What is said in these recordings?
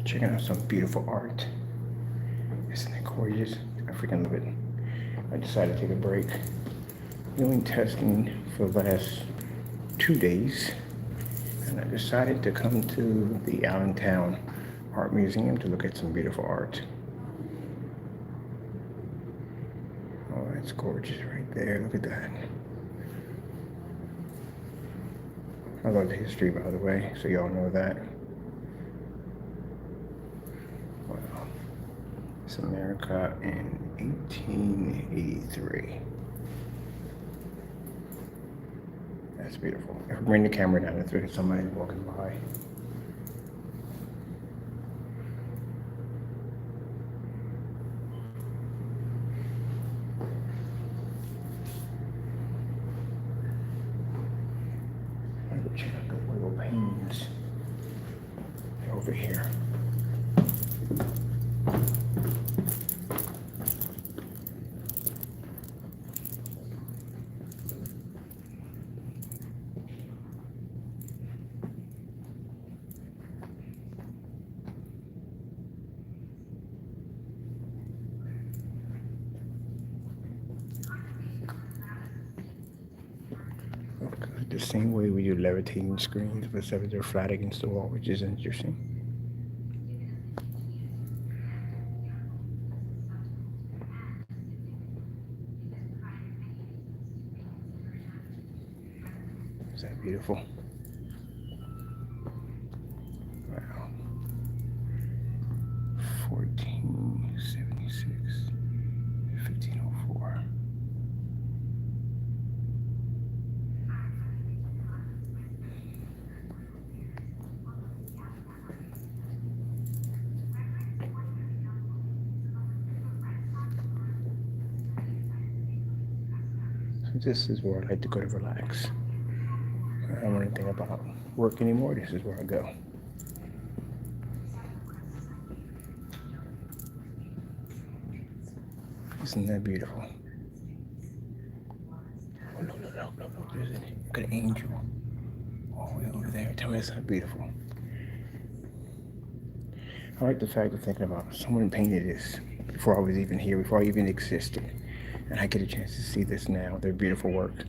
Checking out some beautiful art. Isn't it gorgeous? I freaking love it. I decided to take a break. Doing testing for the last 2 days, and I decided to come to the Allentown Art Museum to look at some beautiful art. Oh, that's gorgeous right there. Look at that. I love the history, by the way, so y'all know that. Wow. It's America in 1883. That's beautiful. If I bring the camera down, let's look at somebody walking by. I'm gonna check out the oil paintings over here. The same way we do levitating screens, but except they're flat against the wall, which is interesting. Is that beautiful? Wow. 1476, 1504. This is where I like to go to relax. I don't want anything about work anymore. This is where I go. Isn't that beautiful? Oh, look. There's an angel. All the way over there. Tell me that's not beautiful. I like the fact of thinking about someone painted this before I was even here, before I even existed. And I get a chance to see this now, their beautiful work.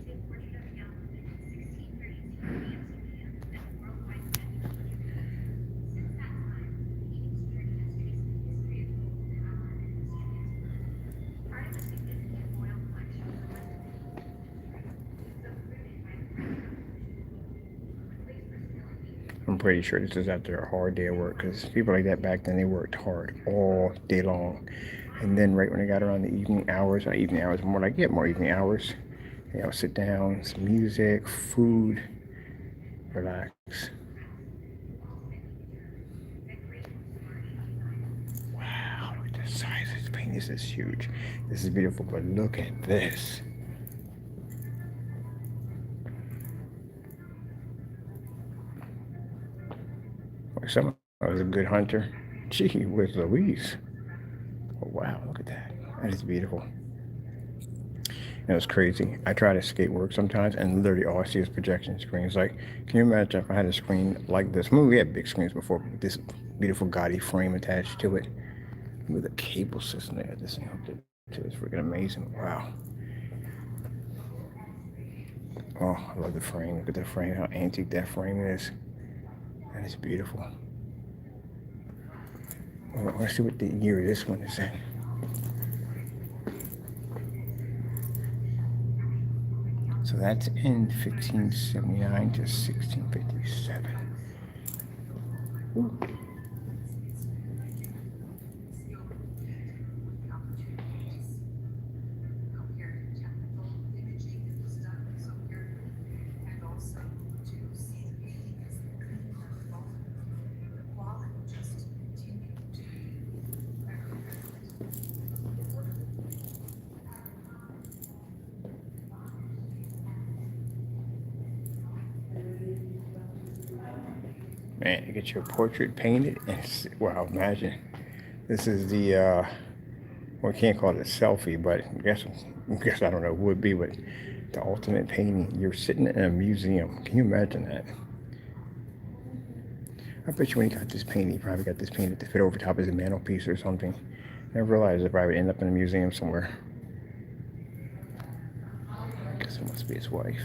I'm pretty sure this is after a hard day of work because people like that back then, they worked hard all day long. And then right when they got around the evening hours, not evening hours, more like, yeah, more evening hours, sit down, some music, food, relax. Wow, look at the size of this paint. This is huge. This is beautiful, but look at this. Someone was a good hunter. Gee whiz Louise. Oh, wow, look at that. That is beautiful. It was crazy. I try to skate work sometimes, and literally all I see is projection screens. Like, can you imagine if I had a screen like this? I mean, we had big screens before, but this beautiful gaudy frame attached to it with a cable system they had this thing hooked to. It's freaking amazing. Wow. Oh, I love the frame. Look at the frame, how antique that frame is. That is beautiful. Well, let's see what the year this one is in. So that's in 1579 to 1657. Ooh. Man, to get your portrait painted, and wow, imagine. This is the, well, I can't call it a selfie, but I guess I don't know, would be, but the ultimate painting. You're sitting in a museum. Can you imagine that? I bet you when he got this painting, he probably got this painted to fit over top of his mantelpiece or something. I realized it probably end up in a museum somewhere. I guess it must be his wife.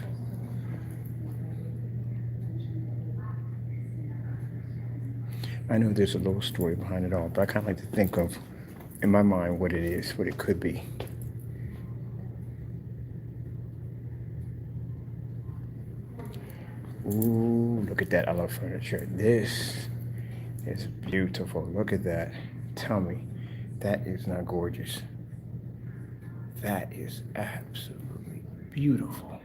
I know there's a little story behind it all, but I kind of like to think of, in my mind, what it is, what it could be. Ooh, look at that. I love furniture. This is beautiful. Look at that. Tell me, that is not gorgeous. That is absolutely beautiful.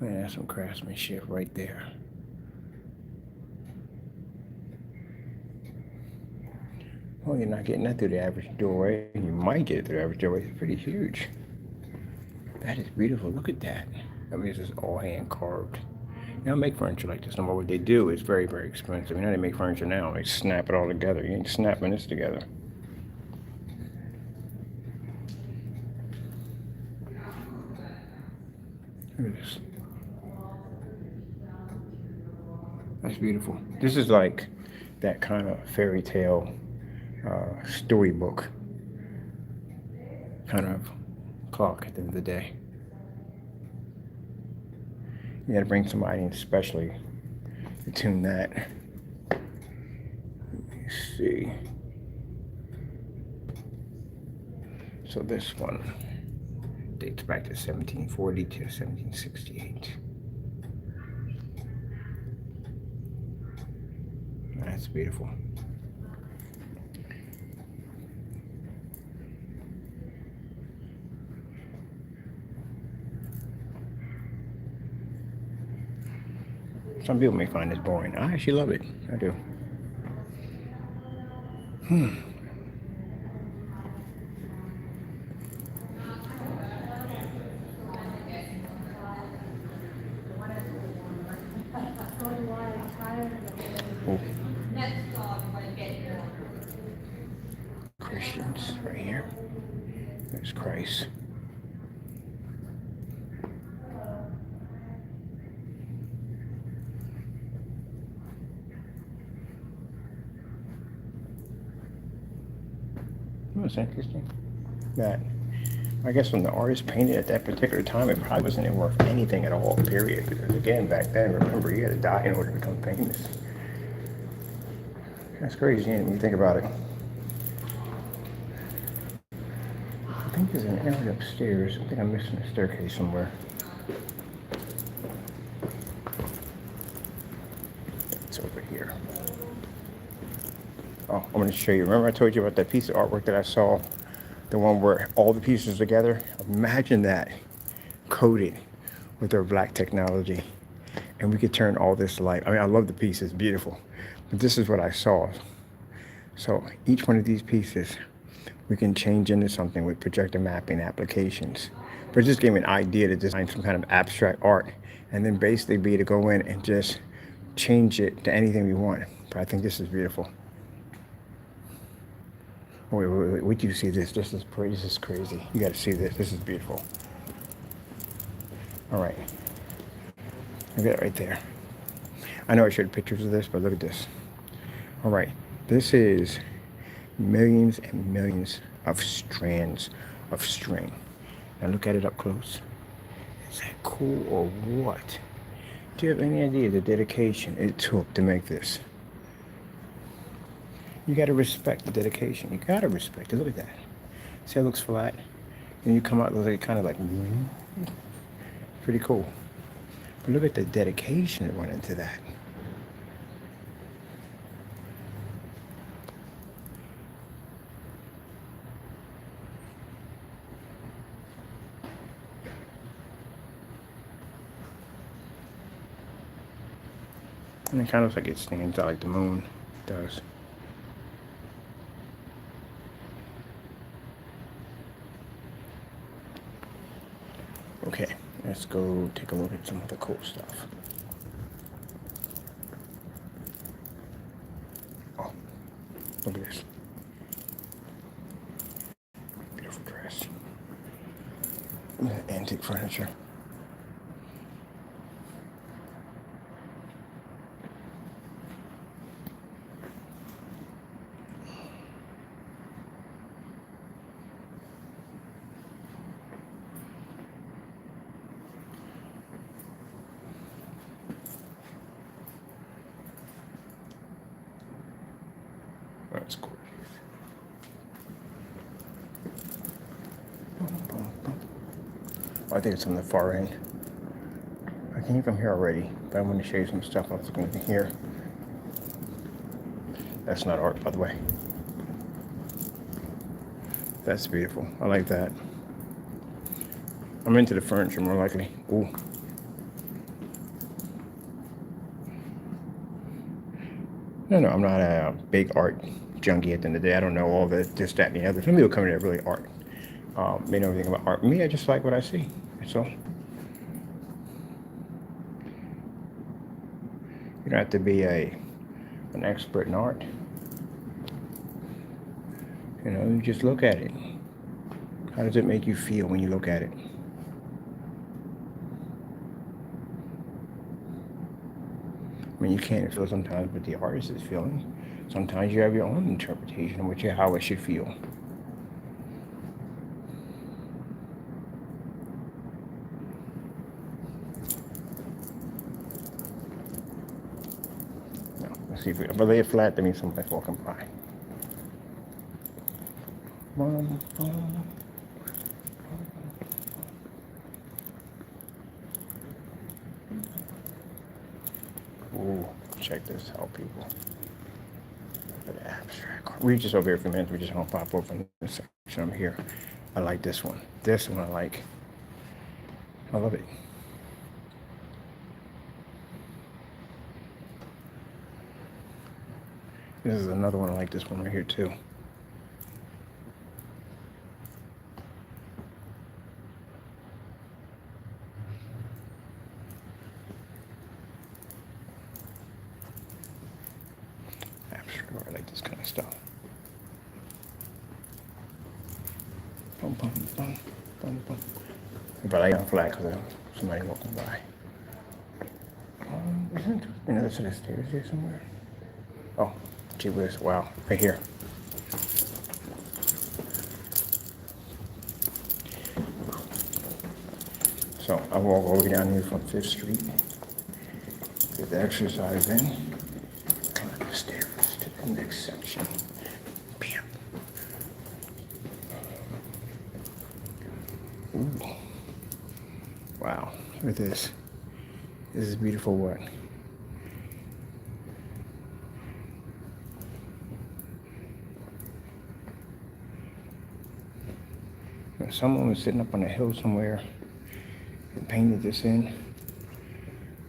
Man, that's some craftsmanship right there. Well, you're not getting that through the average doorway. You might get it through the average doorway. It's pretty huge. That is beautiful. Look at that. I mean, this is all hand carved. They don't make furniture like this no more. What they do is very, very expensive. You know, they make furniture now. They snap it all together. You ain't snapping this together. Look at this. That's beautiful. This is like that kind of fairy tale storybook kind of clock at the end of the day. You got to bring somebody in especially to tune that. Let me see. So this one dates back to 1740 to 1768. That's beautiful. Some people may find this boring. I actually love it. I do. Oh. Christians right here. There's Christ. That's interesting. That, I guess when the artist painted at that particular time, it probably wasn't even worth anything at all, period. Because again, back then, remember, you had to die in order to become famous. That's crazy when you think about it. I think there's an area upstairs. I think I'm missing a staircase somewhere. It's over here. Oh, I'm going to show you. Remember I told you about that piece of artwork that I saw? The one where all the pieces together? Imagine that coated with our black technology. And we could turn all this to life. I mean, I love the piece. It's beautiful. But this is what I saw. So each one of these pieces, we can change into something with projector mapping applications. But it just gave me an idea to design some kind of abstract art and then basically be able to go in and just change it to anything we want. But I think this is beautiful. Wait, you see this? This is crazy. You got to see this. This is beautiful. All right. Look at that right there. I know I showed pictures of this, but look at this. All right. This is millions and millions of strands of string. Now look at it up close. Is that cool or what? Do you have any idea the dedication it took to make this? You got to respect the dedication. You got to respect it. Look at that. See how it looks flat? And you come out like kind of like, pretty cool. But look at the dedication that went into that. And it kind of looks like it stands out like the moon does. Okay, let's go take a look at some of the cool stuff. Oh, look at this. Beautiful dress. Antique furniture. That's gorgeous. Boom, boom, boom. I think it's on the far end. I came from here already, but I want to show you some stuff I was looking at here. That's not art, by the way. That's beautiful. I like that. I'm into the furniture more likely. Ooh. No, I'm not a big art junkie at the end of the day. I don't know all the this, that, and the other. Some people come in there really art. They know everything about art. Me, I just like what I see. So you don't have to be an expert in art. You know, you just look at it. How does it make you feel when you look at it? I mean, you can't feel sometimes what the artist is feeling. Sometimes you have your own interpretation of how it should feel. No, let's see if I lay it flat, that means somebody's walking by. Boom, boom. Ooh, check this out, people. Look at the abstract. Read just over here for a minute. We just gonna pop open this section. I'm here. I like this one. This one I like. I love it. This is another one. I like this one right here too. I like this kind of stuff. Boom, boom, boom, boom, boom. But I got flat because somebody walking by. Isn't there another set of stairs here somewhere? Oh, gee whiz, wow, right here. So I walk all the way down here from 5th Street. Get the exercise in. Come up the stairs to the next section. Bam. Ooh. Wow, look at this. This is beautiful what? Someone was sitting up on a hill somewhere and painted this in,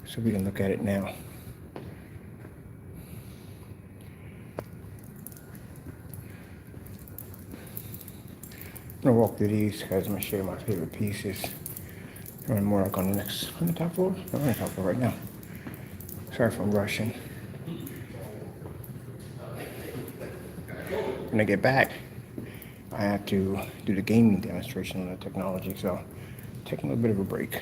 so we can look at it now. I'm gonna walk through these guys. I'm gonna show you my favorite pieces. Running more like on the top floor? I'm on the top floor right now. Sorry if I'm rushing. When I get back, I have to do the gaming demonstration on the technology, so taking a little bit of a break.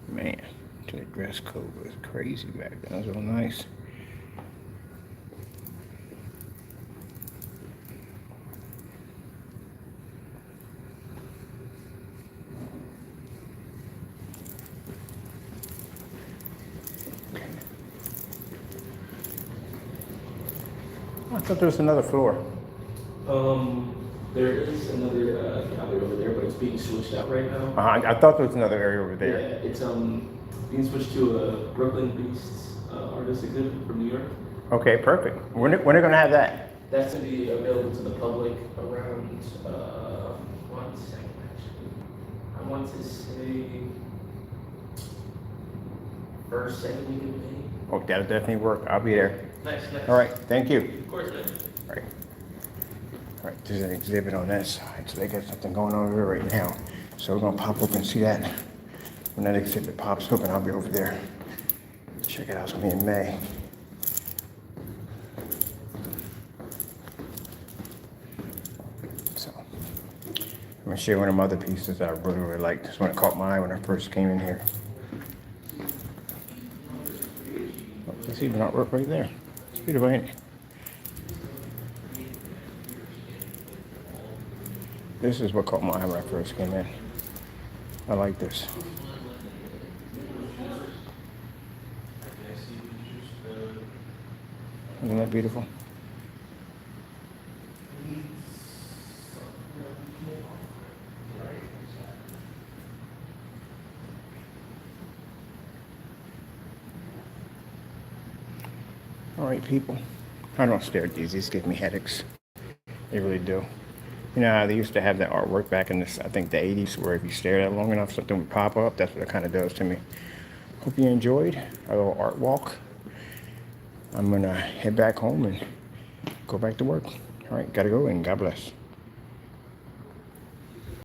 Man, the dress code was crazy back then. That was real nice. I thought there was another floor. There is another cabinet over there, but it's being switched out right now. I thought there was another area over there. Yeah, it's being switched to a Brooklyn Beasts artist exhibit from New York. Okay, perfect. When are they gonna have that? That's gonna be available to the public around 1 second actually. I want to say first, second week of May. Oh, that'll definitely work. I'll be there. Nice. All right, thank you. Of course, man. All right. All right, there's an exhibit on that side, so they got something going on over there right now. So we're gonna pop open and see that. When that exhibit pops open, I'll be over there. Check it out, it's gonna be in May. So, I'm gonna share one of my other pieces that I really liked. This one that caught my eye when I first came in here. Oh, there's even artwork right there. It's beautiful, ain't it? This is what caught my eye when I first came in. I like this. Isn't that beautiful? All right, people. I don't stare at these. These give me headaches. They really do. You know how they used to have that artwork back in this, I think the 80s, where if you stare at it long enough, something would pop up. That's what it kind of does to me. Hope you enjoyed our little art walk. I'm going to head back home and go back to work. All right, got to go, and God bless.